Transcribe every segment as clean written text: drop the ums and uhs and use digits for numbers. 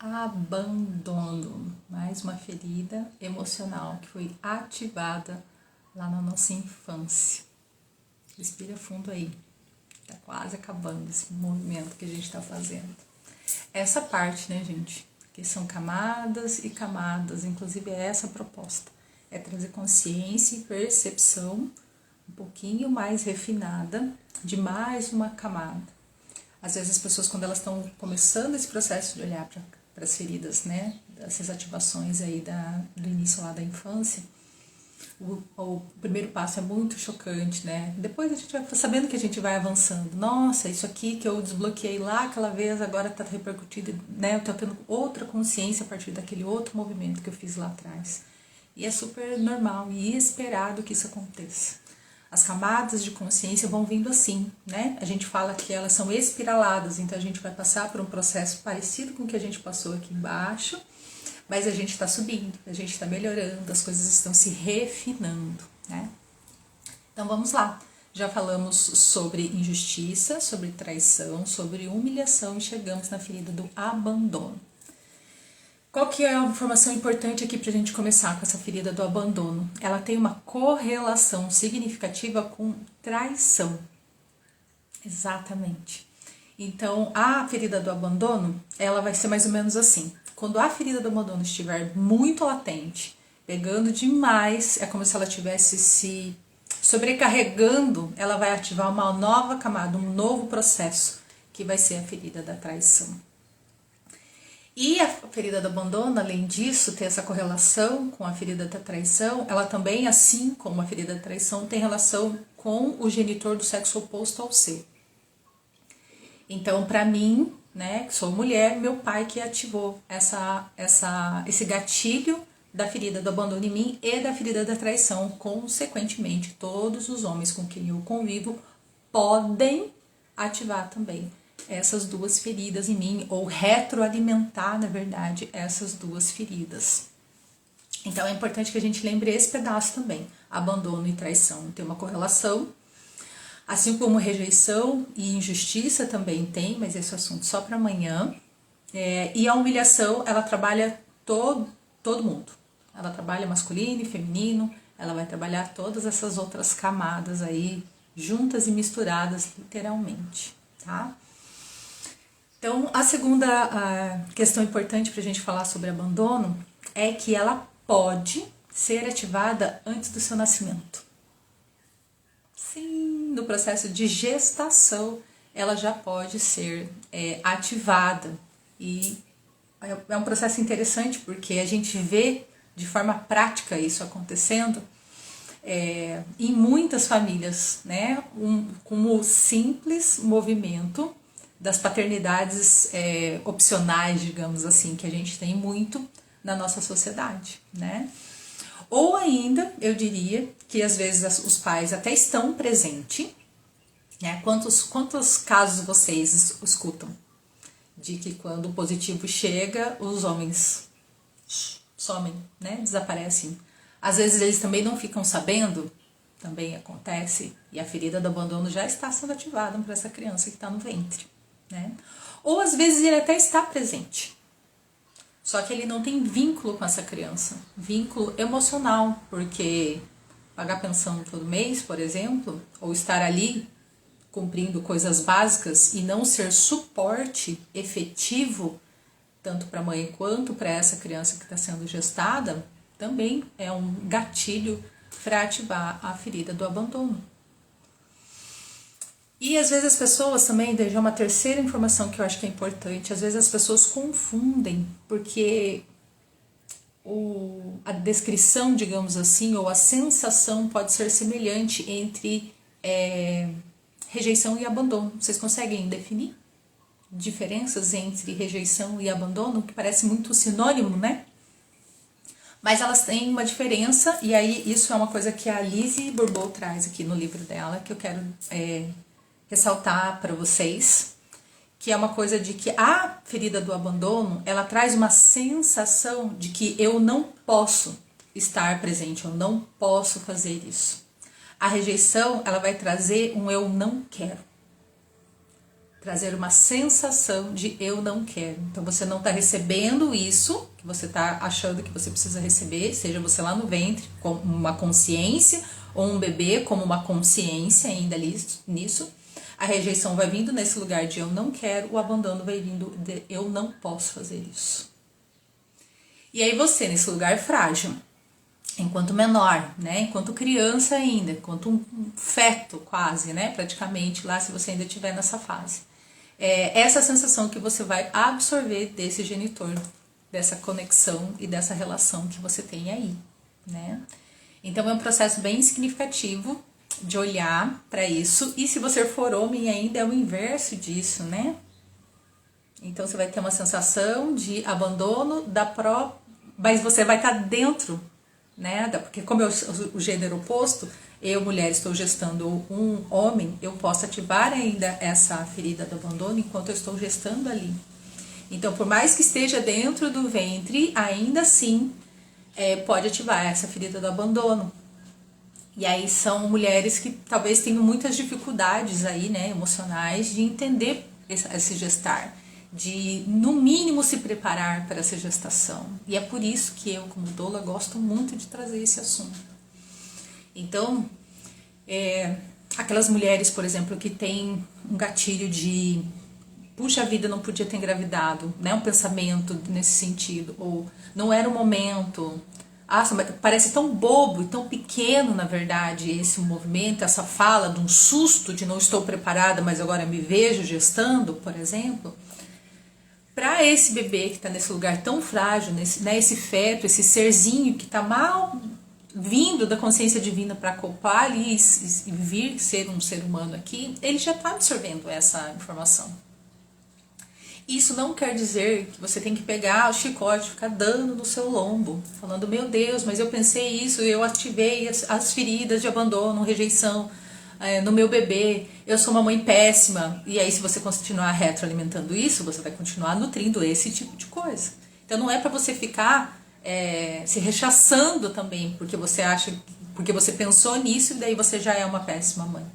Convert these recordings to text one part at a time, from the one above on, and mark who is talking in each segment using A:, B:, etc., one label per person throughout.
A: abandono, mais uma ferida emocional que foi ativada lá na nossa infância. Respira fundo aí, tá quase acabando esse movimento que a gente tá fazendo. Essa parte, né, gente, que são camadas e camadas, inclusive é essa a proposta, é trazer consciência e percepção um pouquinho mais refinada de mais uma camada. Às vezes as pessoas, quando elas estão começando esse processo de olhar para as feridas, né, dessas ativações aí do início lá da infância, o primeiro passo é muito chocante, né? Depois a gente vai sabendo que a gente vai avançando. Nossa, isso aqui que eu desbloqueei lá aquela vez, agora está repercutindo, né? Eu estou tendo outra consciência a partir daquele outro movimento que eu fiz lá atrás. E é super normal e esperado que isso aconteça. As camadas de consciência vão vindo assim, né? A gente fala que elas são espiraladas, então a gente vai passar por um processo parecido com o que a gente passou aqui embaixo, mas a gente está subindo, a gente está melhorando, as coisas estão se refinando, né? Então vamos lá. Já falamos sobre injustiça, sobre traição, sobre humilhação e chegamos na ferida do abandono. Qual que é a informação importante aqui para a gente começar com essa ferida do abandono? Ela tem uma correlação significativa com traição. Exatamente. Então, a ferida do abandono, ela vai ser mais ou menos assim. Quando a ferida do abandono estiver muito latente, pegando demais, é como se ela estivesse se sobrecarregando, ela vai ativar uma nova camada, um novo processo, que vai ser a ferida da traição. E a ferida do abandono, além disso, ter essa correlação com a ferida da traição, ela também, assim como a ferida da traição, tem relação com o genitor do sexo oposto ao seu. Então, para mim, né, que sou mulher, meu pai que ativou esse gatilho da ferida do abandono em mim e da ferida da traição. Consequentemente, todos os homens com quem eu convivo podem ativar também essas duas feridas em mim, ou retroalimentar, na verdade, essas duas feridas. Então é importante que a gente lembre esse pedaço também. Abandono e traição tem uma correlação, assim como rejeição e injustiça também tem, mas esse é assunto só para amanhã. E a humilhação, ela trabalha todo mundo. Ela trabalha masculino e feminino, ela vai trabalhar todas essas outras camadas aí, juntas e misturadas, literalmente, tá? Então, a segunda questão importante para a gente falar sobre abandono é que ela pode ser ativada antes do seu nascimento. Sim, no processo de gestação ela já pode ser ativada. E é um processo interessante porque a gente vê de forma prática isso acontecendo em muitas famílias, né? Como simples movimento das paternidades opcionais, digamos assim, que a gente tem muito na nossa sociedade, né? Ou ainda, eu diria que às vezes os pais até estão presentes, né? Quantos casos vocês escutam de que quando o positivo chega, os homens somem, né? Desaparecem. Às vezes eles também não ficam sabendo, também acontece, e a ferida do abandono já está sendo ativada para essa criança que está no ventre, né? Ou às vezes ele até está presente, só que ele não tem vínculo com essa criança, vínculo emocional, porque pagar pensão todo mês, por exemplo, ou estar ali cumprindo coisas básicas e não ser suporte efetivo, tanto para a mãe quanto para essa criança que está sendo gestada, também é um gatilho para ativar a ferida do abandono. E às vezes as pessoas também, já uma terceira informação que eu acho que é importante, às vezes as pessoas confundem, porque a descrição, digamos assim, ou a sensação pode ser semelhante entre rejeição e abandono. Vocês conseguem definir diferenças entre rejeição e abandono, que parece muito sinônimo, né? Mas elas têm uma diferença, e aí isso é uma coisa que a Lise Bourbeau traz aqui no livro dela, que eu quero ressaltar para vocês, que é uma coisa de que a ferida do abandono, ela traz uma sensação de que eu não posso estar presente, eu não posso fazer isso. A rejeição, ela vai trazer um eu não quero. trazer uma sensação de eu não quero. Então você não está recebendo isso que você está achando que você precisa receber, seja você lá no ventre com uma consciência ou um bebê como uma consciência ainda nisso. A rejeição vai vindo nesse lugar de eu não quero, o abandono vai vindo de eu não posso fazer isso. E aí você, nesse lugar frágil, enquanto menor, né, enquanto criança ainda, enquanto um feto quase, né, praticamente lá se você ainda estiver nessa fase. Essa sensação que você vai absorver desse genitor, dessa conexão e dessa relação que você tem aí, né. Então é um processo bem significativo de olhar para isso, e se você for homem ainda é o inverso disso, né? Então você vai ter uma sensação de abandono da própria, mas você vai estar dentro, né? Porque como o gênero oposto, eu, mulher, estou gestando um homem, eu posso ativar ainda essa ferida do abandono enquanto eu estou gestando ali. Então, por mais que esteja dentro do ventre, ainda assim pode ativar essa ferida do abandono. E aí são mulheres que talvez tenham muitas dificuldades aí, né, emocionais, de entender esse gestar, de no mínimo se preparar para essa gestação. E é por isso que eu, como doula, gosto muito de trazer esse assunto. Então, aquelas mulheres, por exemplo, que têm um gatilho de puxa vida, não podia ter engravidado, né, um pensamento nesse sentido, ou não era o momento. Parece tão bobo e tão pequeno, na verdade, esse movimento, essa fala de um susto de não estou preparada, mas agora me vejo gestando, por exemplo. Para esse bebê que está nesse lugar tão frágil, esse feto, esse serzinho que está mal vindo da consciência divina para acoplar ali e vir ser um ser humano aqui, ele já está absorvendo essa informação. Isso não quer dizer que você tem que pegar o chicote e ficar dando no seu lombo, falando, meu Deus, mas eu pensei isso, eu ativei as feridas de abandono, rejeição no meu bebê, eu sou uma mãe péssima. E aí, se você continuar retroalimentando isso, você vai continuar nutrindo esse tipo de coisa. Então não é para você ficar se rechaçando também, porque você acha, porque você pensou nisso e daí você já é uma péssima mãe.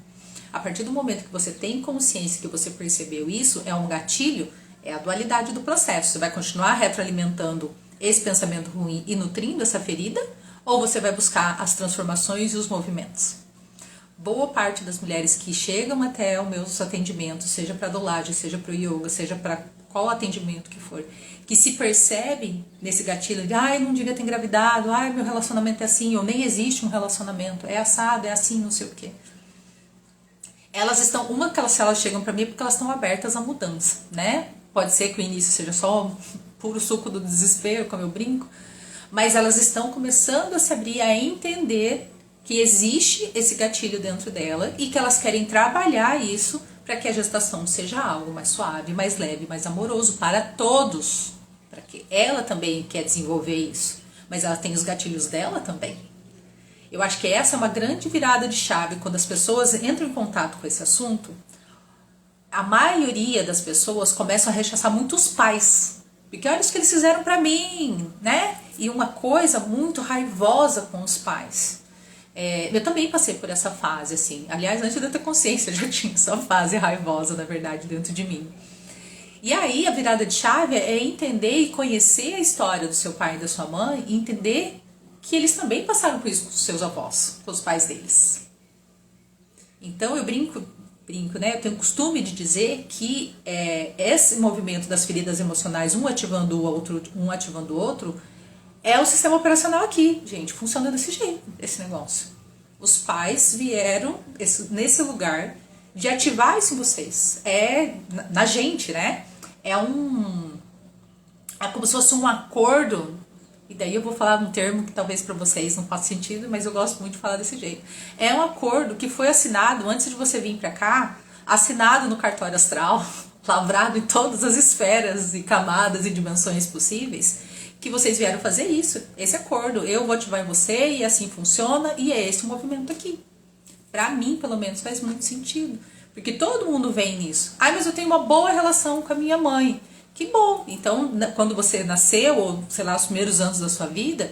A: A partir do momento que você tem consciência que você percebeu isso, é um gatilho, é a dualidade do processo. Você vai continuar retroalimentando esse pensamento ruim e nutrindo essa ferida, ou você vai buscar as transformações e os movimentos? Boa parte das mulheres que chegam até os meus atendimentos, seja para doulagem, seja para o yoga, seja para qual atendimento que for, que se percebem nesse gatilho de ai, não devia ter engravidado, ai, meu relacionamento é assim, ou nem existe um relacionamento, é assado, é assim, não sei o quê. Elas estão, se elas chegam para mim é porque elas estão abertas à mudança, né? Pode ser que o início seja só puro suco do desespero, como eu brinco, mas elas estão começando a se abrir, a entender que existe esse gatilho dentro dela e que elas querem trabalhar isso para que a gestação seja algo mais suave, mais leve, mais amoroso para todos, para que ela também quer desenvolver isso, mas ela tem os gatilhos dela também. Eu acho que essa é uma grande virada de chave quando as pessoas entram em contato com esse assunto. A maioria das pessoas começam a rechaçar muito os pais, porque olha isso que eles fizeram para mim, né? E uma coisa muito raivosa com os pais. Eu também passei por essa fase, assim. Aliás, antes de eu ter consciência, eu já tinha essa fase raivosa, na verdade, dentro de mim. E aí, a virada de chave é entender e conhecer a história do seu pai e da sua mãe e entender que eles também passaram por isso com os seus avós, com os pais deles. Então, eu brinco, né? Eu tenho o costume de dizer que esse movimento das feridas emocionais, um ativando o outro, é o sistema operacional aqui, gente, funciona desse jeito, esse negócio. Os pais vieram nesse lugar de ativar isso em vocês. Na gente, né? É como se fosse um acordo, e daí eu vou falar um termo que talvez para vocês não faça sentido, mas eu gosto muito de falar desse jeito. É um acordo que foi assinado antes de você vir para cá, assinado no cartório astral, lavrado em todas as esferas e camadas e dimensões possíveis, que vocês vieram fazer isso, esse acordo. Eu vou ativar em você e assim funciona, e é esse o movimento aqui. Pra mim, pelo menos, faz muito sentido. Porque todo mundo vem nisso. Ai, mas eu tenho uma boa relação com a minha mãe. Que bom! Então, quando você nasceu, ou sei lá, os primeiros anos da sua vida,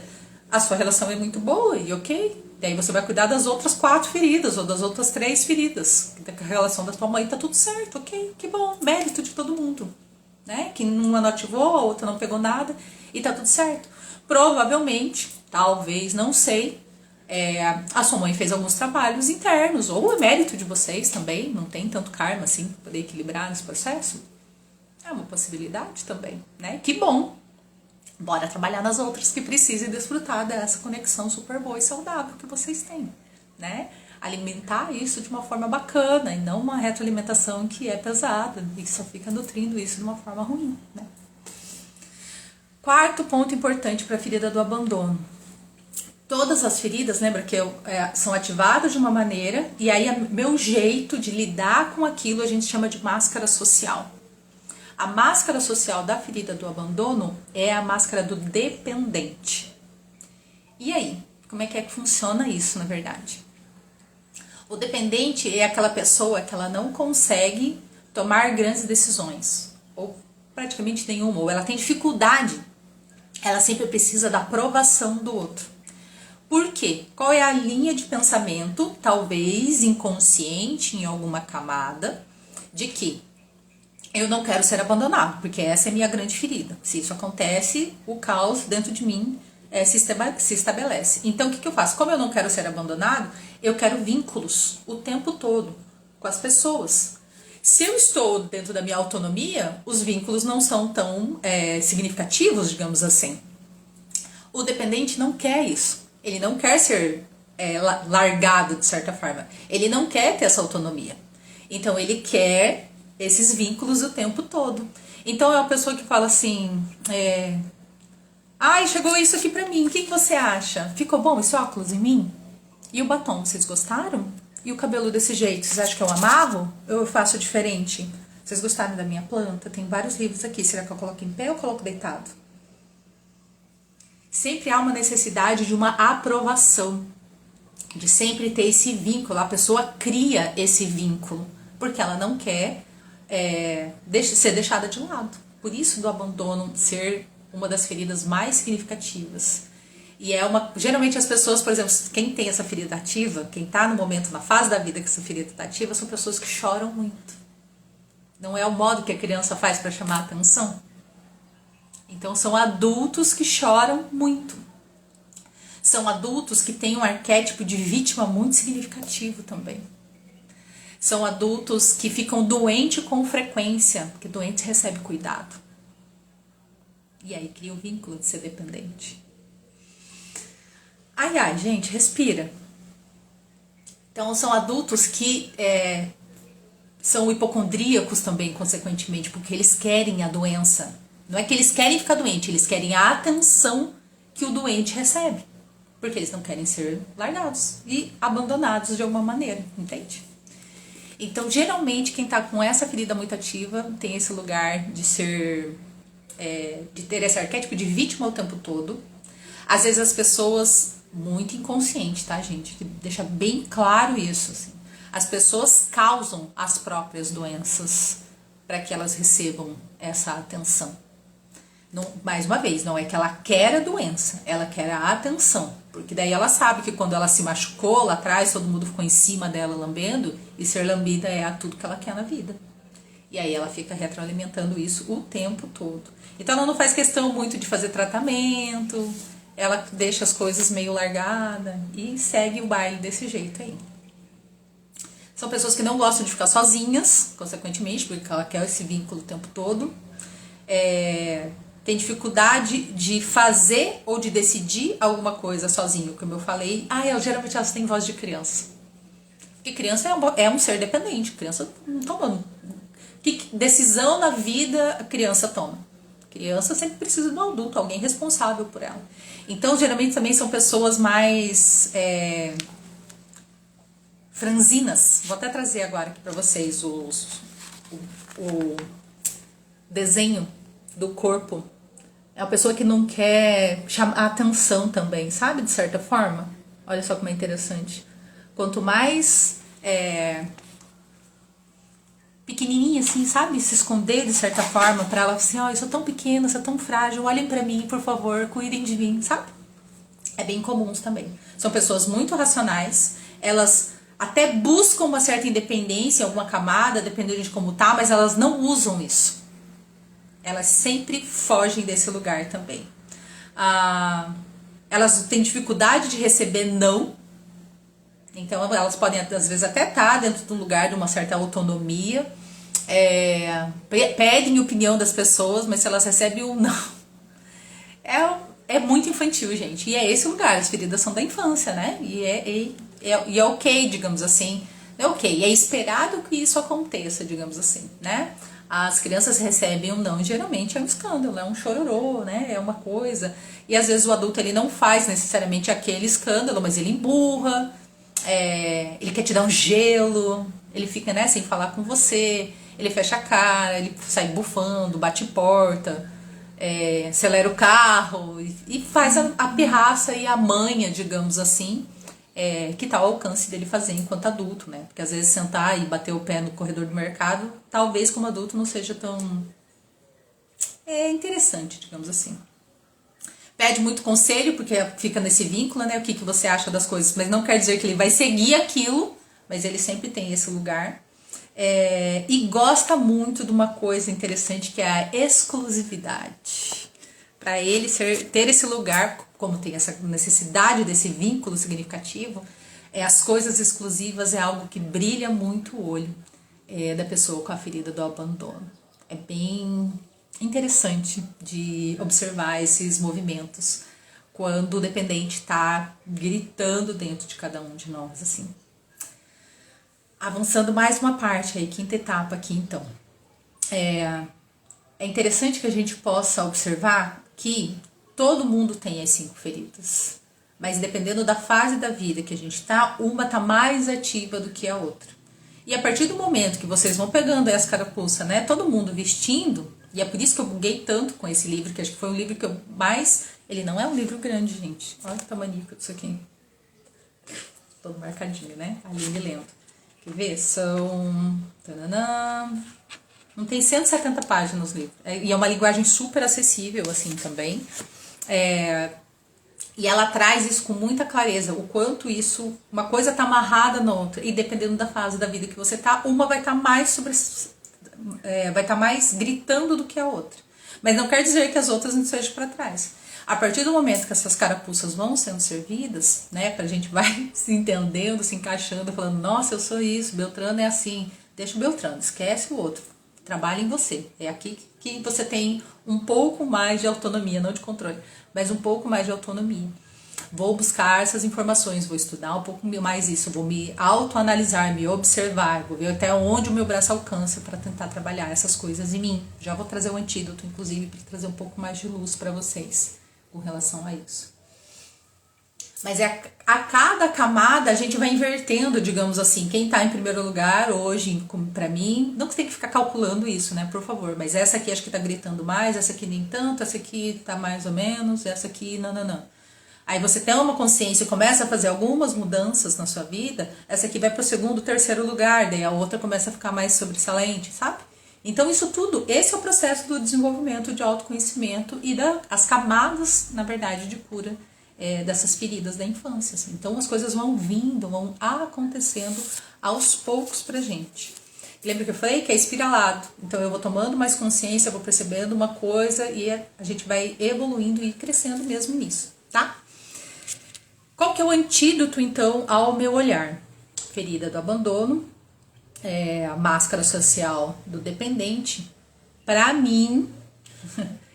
A: a sua relação é muito boa e ok. Daí você vai cuidar das outras 4 feridas ou das outras 3 feridas. A relação da tua mãe tá tudo certo, ok, que bom, mérito de todo mundo, né? Que uma não ativou, a outra não pegou nada e tá tudo certo. Provavelmente, talvez, não sei, a sua mãe fez alguns trabalhos internos, ou é mérito de vocês também, não tem tanto karma assim pra poder equilibrar nesse processo. É uma possibilidade também, né? Que bom. Bora trabalhar nas outras que precisem desfrutar dessa conexão super boa e saudável que vocês têm, né? Alimentar isso de uma forma bacana e não uma retroalimentação que é pesada e que só fica nutrindo isso de uma forma ruim, né? Quarto ponto importante para a ferida do abandono. Todas as feridas, lembra que são ativadas de uma maneira e aí meu jeito de lidar com aquilo a gente chama de máscara social. A máscara social da ferida do abandono é a máscara do dependente. E aí, como é que funciona isso, na verdade? O dependente é aquela pessoa que ela não consegue tomar grandes decisões, ou praticamente nenhuma, ou ela tem dificuldade, ela sempre precisa da aprovação do outro. Por quê? Qual é a linha de pensamento, talvez inconsciente em alguma camada, de que eu não quero ser abandonado, porque essa é a minha grande ferida. Se isso acontece, o caos dentro de mim se estabelece. Então, o que eu faço? Como eu não quero ser abandonado, eu quero vínculos o tempo todo com as pessoas. Se eu estou dentro da minha autonomia, os vínculos não são tão significativos, digamos assim. O dependente não quer isso. Ele não quer ser largado, de certa forma. Ele não quer ter essa autonomia. Então, ele quer esses vínculos o tempo todo. Então é uma pessoa que fala assim, ai, chegou isso aqui pra mim, o que você acha? Ficou bom esse óculos em mim? E o batom, vocês gostaram? E o cabelo desse jeito, vocês acham que eu amarro? Ou eu faço diferente? Vocês gostaram da minha planta? Tem vários livros aqui, será que eu coloco em pé ou coloco deitado? Sempre há uma necessidade de uma aprovação, de sempre ter esse vínculo, a pessoa cria esse vínculo, porque ela não quer ser deixada de lado. Por isso do abandono ser uma das feridas mais significativas. E geralmente as pessoas, por exemplo, quem tem essa ferida ativa, quem está no momento, na fase da vida que essa ferida está ativa, são pessoas que choram muito. Não é o modo que a criança faz para chamar a atenção. Então são adultos que choram muito. São adultos que têm um arquétipo de vítima muito significativo também. São adultos que ficam doentes com frequência, porque doente recebe cuidado. E aí cria o vínculo de ser dependente. Ai, gente, respira. Então são adultos que são hipocondríacos também, consequentemente, porque eles querem a doença. Não é que eles querem ficar doente, eles querem a atenção que o doente recebe. Porque eles não querem ser largados e abandonados de alguma maneira, entende? Então, geralmente, quem tá com essa ferida muito ativa tem esse lugar de ser, de ter esse arquétipo de vítima o tempo todo. Às vezes as pessoas, muito inconsciente, tá, gente? Deixa bem claro isso, assim. As pessoas causam as próprias doenças para que elas recebam essa atenção. Não, mais uma vez, não é que ela quer a doença, ela quer a atenção. Porque daí ela sabe que quando ela se machucou lá atrás, todo mundo ficou em cima dela lambendo, e ser lambida é tudo que ela quer na vida. E aí ela fica retroalimentando isso o tempo todo. Então ela não faz questão muito de fazer tratamento, ela deixa as coisas meio largadas e segue o baile desse jeito aí. São pessoas que não gostam de ficar sozinhas, consequentemente, porque ela quer esse vínculo o tempo todo. Tem dificuldade de fazer ou de decidir alguma coisa sozinho, como eu falei. Geralmente elas têm voz de criança. Porque criança é um ser dependente. Criança não toma. Que decisão na vida a criança toma? A criança sempre precisa de um adulto, alguém responsável por ela. Então, geralmente também são pessoas mais franzinas. Vou até trazer agora aqui para vocês o desenho do corpo. É uma pessoa que não quer chamar a atenção também, sabe? De certa forma. Olha só como é interessante. Quanto mais pequenininha assim, sabe? Se esconder de certa forma pra ela assim, eu sou tão pequena, sou tão frágil, olhem pra mim, por favor, cuidem de mim, sabe? é bem comuns também. São pessoas muito racionais, elas até buscam uma certa independência em alguma camada, dependendo de como tá, mas elas não usam isso. Elas sempre fogem desse lugar também. Elas têm dificuldade de receber não, então elas podem às vezes até estar dentro de um lugar de uma certa autonomia, pedem opinião das pessoas, mas se elas recebem um não, é muito infantil, gente. E é esse lugar, as feridas são da infância, né? E é ok, digamos assim. É ok, é esperado que isso aconteça, digamos assim, né? As crianças recebem um não, geralmente é um escândalo, é um chororô, né? É uma coisa. E às vezes o adulto ele não faz necessariamente aquele escândalo, mas ele emburra, ele quer te dar um gelo, ele fica, né, sem falar com você, ele fecha a cara, ele sai bufando, bate porta, acelera o carro e faz a pirraça e a manha, digamos assim, que tá ao alcance dele fazer enquanto adulto, né? Porque às vezes sentar e bater o pé no corredor do mercado, talvez como adulto não seja tão interessante, digamos assim. Pede muito conselho, porque fica nesse vínculo, né? O que você acha das coisas, mas não quer dizer que ele vai seguir aquilo, mas ele sempre tem esse lugar. E gosta muito de uma coisa interessante que é a exclusividade. Para ele ter esse lugar, como tem essa necessidade desse vínculo significativo, as coisas exclusivas é algo que brilha muito o olho da pessoa com a ferida do abandono. É bem interessante de observar esses movimentos quando o dependente está gritando dentro de cada um de nós, assim. Avançando mais uma parte aí, quinta etapa aqui então. É interessante que a gente possa observar que todo mundo tem as 5 feridas, mas dependendo da fase da vida que a gente tá, uma tá mais ativa do que a outra. E a partir do momento que vocês vão pegando aí as carapuças, né, todo mundo vestindo, e é por isso que eu buguei tanto com esse livro, que acho que foi um livro que eu mais... Ele não é um livro grande, gente. Olha que tamanho disso aqui. Todo marcadinho, né? Ali ele lendo. Quer ver? São... Não tem 170 páginas o livro. E é uma linguagem super acessível, assim, também. E ela traz isso com muita clareza, o quanto isso, uma coisa tá amarrada na outra. E dependendo da fase da vida que você tá, uma vai estar mais vai estar mais gritando do que a outra. Mas não quer dizer que as outras não sejam para trás. A partir do momento que essas carapuças vão sendo servidas, né, pra gente vai se entendendo, se encaixando, falando, nossa, eu sou isso, Beltrano é assim, deixa o Beltrano, esquece o outro, trabalha em você. É aqui que você tem um pouco mais de autonomia, não de controle, mas um pouco mais de autonomia. Vou buscar essas informações, vou estudar um pouco mais isso, vou me autoanalisar, me observar, vou ver até onde o meu braço alcança para tentar trabalhar essas coisas em mim. Já vou trazer o antídoto, inclusive, para trazer um pouco mais de luz para vocês com relação a isso. Mas a cada camada a gente vai invertendo, digamos assim, quem tá em primeiro lugar hoje, pra mim, não tem que ficar calculando isso, né, por favor, mas essa aqui acho que tá gritando mais, essa aqui nem tanto, essa aqui tá mais ou menos, essa aqui não. Aí você tem uma consciência e começa a fazer algumas mudanças na sua vida, essa aqui vai pro segundo, terceiro lugar, daí a outra começa a ficar mais sobressalente, sabe? Então isso tudo, esse é o processo do desenvolvimento de autoconhecimento e as camadas, na verdade, de cura dessas feridas da infância. Assim. Então as coisas vão vindo, vão acontecendo aos poucos pra gente. Lembra que eu falei que é espiralado? Então eu vou tomando mais consciência, eu vou percebendo uma coisa e a gente vai evoluindo e crescendo mesmo nisso, tá? Qual que é o antídoto, então, ao meu olhar? Ferida do abandono, a máscara social do dependente. Pra mim,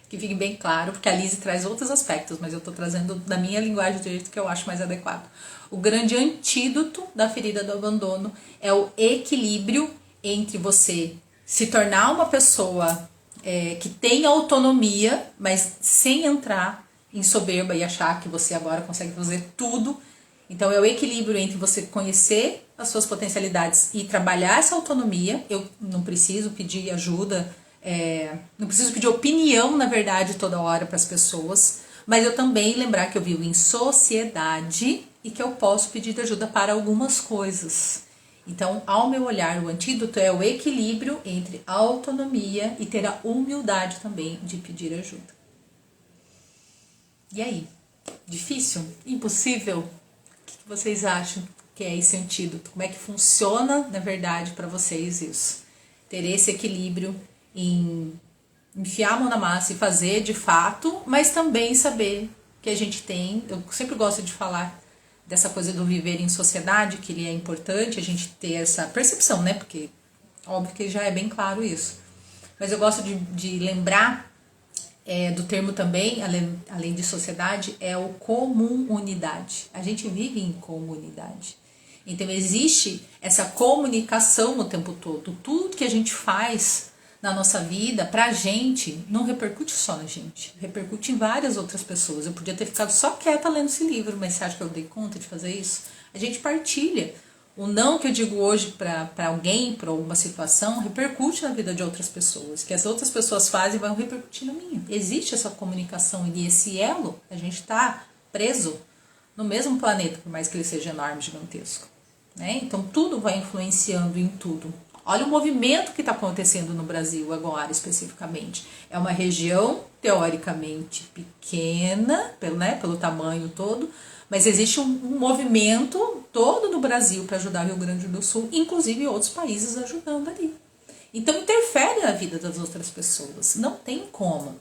A: que fique bem claro, porque a Lise traz outros aspectos, mas eu tô trazendo da minha linguagem do jeito que eu acho mais adequado. O grande antídoto da ferida do abandono é o equilíbrio entre você se tornar uma pessoa que tem autonomia, mas sem entrar em soberba e achar que você agora consegue fazer tudo. Então é o equilíbrio entre você conhecer as suas potencialidades e trabalhar essa autonomia. Eu não preciso pedir ajuda, não preciso pedir opinião, na verdade, toda hora para as pessoas, mas eu também lembrar que eu vivo em sociedade e que eu posso pedir ajuda para algumas coisas. Então, ao meu olhar, o antídoto é o equilíbrio entre a autonomia e ter a humildade também de pedir ajuda. E aí? Difícil? Impossível? O que vocês acham que é esse antídoto? Como é que funciona, na verdade, para vocês isso? Ter esse equilíbrio em enfiar a mão na massa e fazer de fato, mas também saber que a gente tem, eu sempre gosto de falar dessa coisa do viver em sociedade, que ele é importante a gente ter essa percepção, né? Porque óbvio que já é bem claro isso. Mas eu gosto de lembrar do termo também, além de sociedade, é o comunidade. A gente vive em comunidade. Então existe essa comunicação o tempo todo. Tudo que a gente faz na nossa vida, pra gente, não repercute só na gente. Repercute em várias outras pessoas. Eu podia ter ficado só quieta lendo esse livro, mas você acha que eu dei conta de fazer isso? A gente partilha. O não que eu digo hoje para alguém, para alguma situação, repercute na vida de outras pessoas. Que as outras pessoas fazem vão repercutir na minha. Existe essa comunicação e esse elo, a gente está preso no mesmo planeta, por mais que ele seja enorme, gigantesco. Né? Então tudo vai influenciando em tudo. Olha o movimento que está acontecendo no Brasil agora, especificamente. É uma região, teoricamente, pequena, pelo tamanho todo, mas existe um movimento todo no Brasil para ajudar o Rio Grande do Sul, inclusive outros países ajudando ali. Então interfere na vida das outras pessoas, não tem como.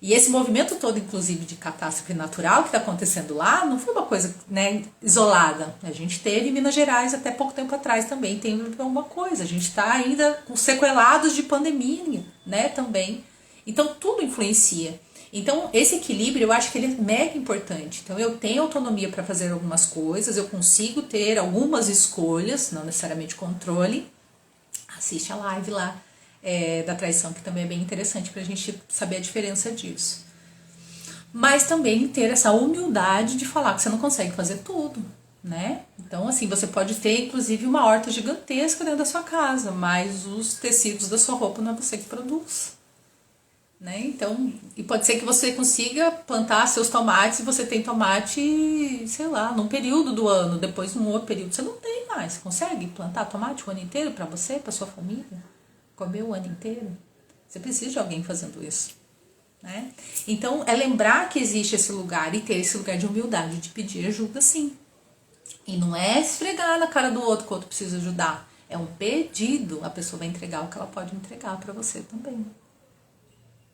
A: E esse movimento todo, inclusive, de catástrofe natural que está acontecendo lá, não foi uma coisa, né, isolada. A gente teve em Minas Gerais até pouco tempo atrás também, tem uma coisa. A gente está ainda com sequelados de pandemia, né, também. Então, tudo influencia. Então, esse equilíbrio, eu acho que ele é mega importante. Então, eu tenho autonomia para fazer algumas coisas, eu consigo ter algumas escolhas, não necessariamente controle. Assiste a live lá. Da traição, que também é bem interessante para a gente saber a diferença disso. Mas também ter essa humildade de falar que você não consegue fazer tudo, né? Então, assim, você pode ter, inclusive, uma horta gigantesca dentro da sua casa, mas os tecidos da sua roupa não é você que produz, né? Então, e pode ser que você consiga plantar seus tomates e você tem tomate, sei lá, num período do ano, depois num outro período você não tem mais. Você consegue plantar tomate o ano inteiro para você, para sua família? Comer o ano inteiro? Você precisa de alguém fazendo isso, né? Então, é lembrar que existe esse lugar e ter esse lugar de humildade, de pedir ajuda, sim. E não é esfregar na cara do outro que o outro precisa ajudar. É um pedido, a pessoa vai entregar o que ela pode entregar para você também.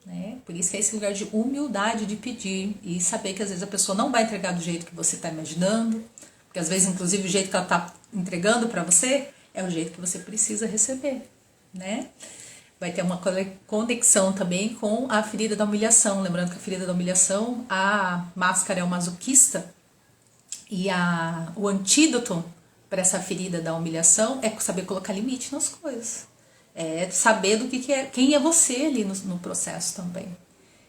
A: Né? Por isso que é esse lugar de humildade de pedir e saber que às vezes a pessoa não vai entregar do jeito que você está imaginando, porque às vezes, inclusive, o jeito que ela está entregando para você é o jeito que você precisa receber. Né? Vai ter uma conexão também com a ferida da humilhação. Lembrando que a ferida da humilhação, a máscara é o masoquista e o antídoto para essa ferida da humilhação é saber colocar limite nas coisas. É saber do que é, quem é você ali no processo também.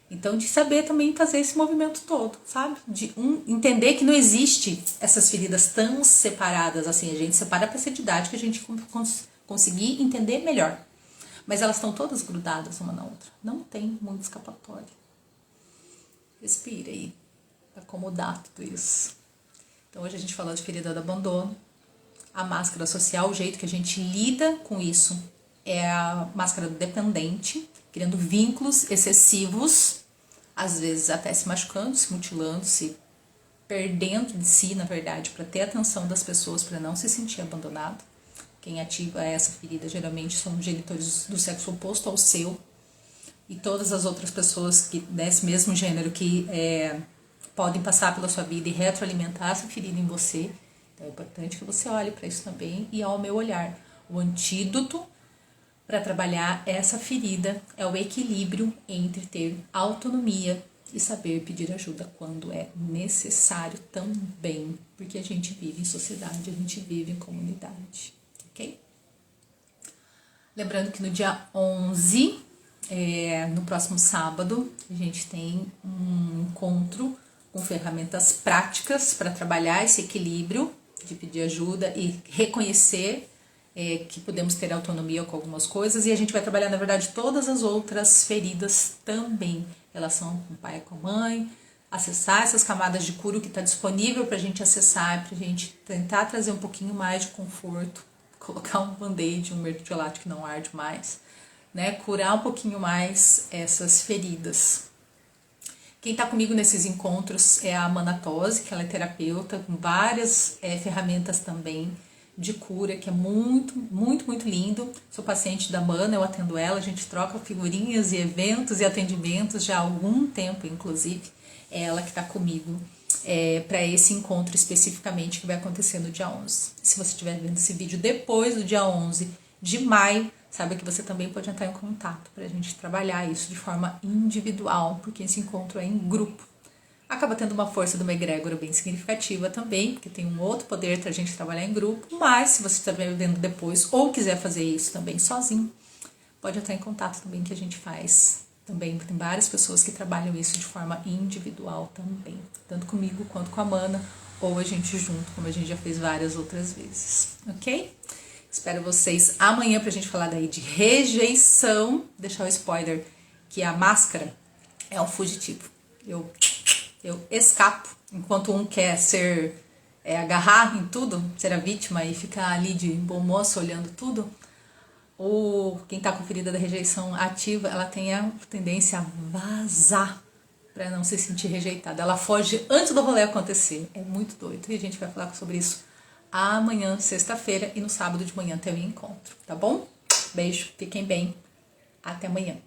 A: Então, de saber também fazer esse movimento todo, sabe? De entender que não existe essas feridas tão separadas assim. A gente separa para ser didática, a gente conseguir entender melhor. Mas elas estão todas grudadas uma na outra. Não tem muito escapatória. Respira aí, para acomodar tudo isso. Então hoje a gente falou de ferida do abandono, a máscara social, o jeito que a gente lida com isso é a máscara do dependente, criando vínculos excessivos, às vezes até se machucando, se mutilando, se perdendo de si, na verdade, para ter a atenção das pessoas, para não se sentir abandonado. Quem ativa essa ferida geralmente são genitores do sexo oposto ao seu e todas as outras pessoas desse mesmo gênero que podem passar pela sua vida e retroalimentar essa ferida em você. Então é importante que você olhe para isso também e ao meu olhar. O antídoto para trabalhar essa ferida é o equilíbrio entre ter autonomia e saber pedir ajuda quando é necessário também, porque a gente vive em sociedade, a gente vive em comunidade. Okay? Lembrando que no dia 11, no próximo sábado, a gente tem um encontro com ferramentas práticas para trabalhar esse equilíbrio de pedir ajuda e reconhecer que podemos ter autonomia com algumas coisas, e a gente vai trabalhar, na verdade, todas as outras feridas também, relação com o pai e com a mãe, acessar essas camadas de cura que está disponível para a gente acessar, para a gente tentar trazer um pouquinho mais de conforto, colocar um band-aid, um mertiolate que não arde mais, né? Curar um pouquinho mais essas feridas. Quem está comigo nesses encontros é a Amana Tosi, que ela é terapeuta, com várias ferramentas também de cura, que é muito, muito, muito lindo. Sou paciente da Amana, eu atendo ela, a gente troca figurinhas e eventos e atendimentos já há algum tempo, inclusive. É ela que está comigo para esse encontro especificamente que vai acontecer no dia 11. Se você estiver vendo esse vídeo depois do dia 11 de maio, saiba que você também pode entrar em contato para a gente trabalhar isso de forma individual, porque esse encontro é em grupo. Acaba tendo uma força de uma egrégora bem significativa também, porque tem um outro poder para a gente trabalhar em grupo, mas se você estiver vendo depois ou quiser fazer isso também sozinho, pode entrar em contato também que a gente faz. Também tem várias pessoas que trabalham isso de forma individual também, tanto comigo quanto com a Amana, ou a gente junto, como a gente já fez várias outras vezes, ok? Espero vocês amanhã pra gente falar daí de rejeição. Deixar o spoiler que a máscara é um fugitivo. Eu escapo, enquanto um quer ser, agarrar em tudo, ser a vítima e ficar ali de bom moço olhando tudo. Ou quem tá com ferida da rejeição ativa, ela tem a tendência a vazar para não se sentir rejeitada. Ela foge antes do rolê acontecer. É muito doido. E a gente vai falar sobre isso amanhã, sexta-feira, e no sábado de manhã tem o encontro, tá bom? Beijo, fiquem bem. Até amanhã.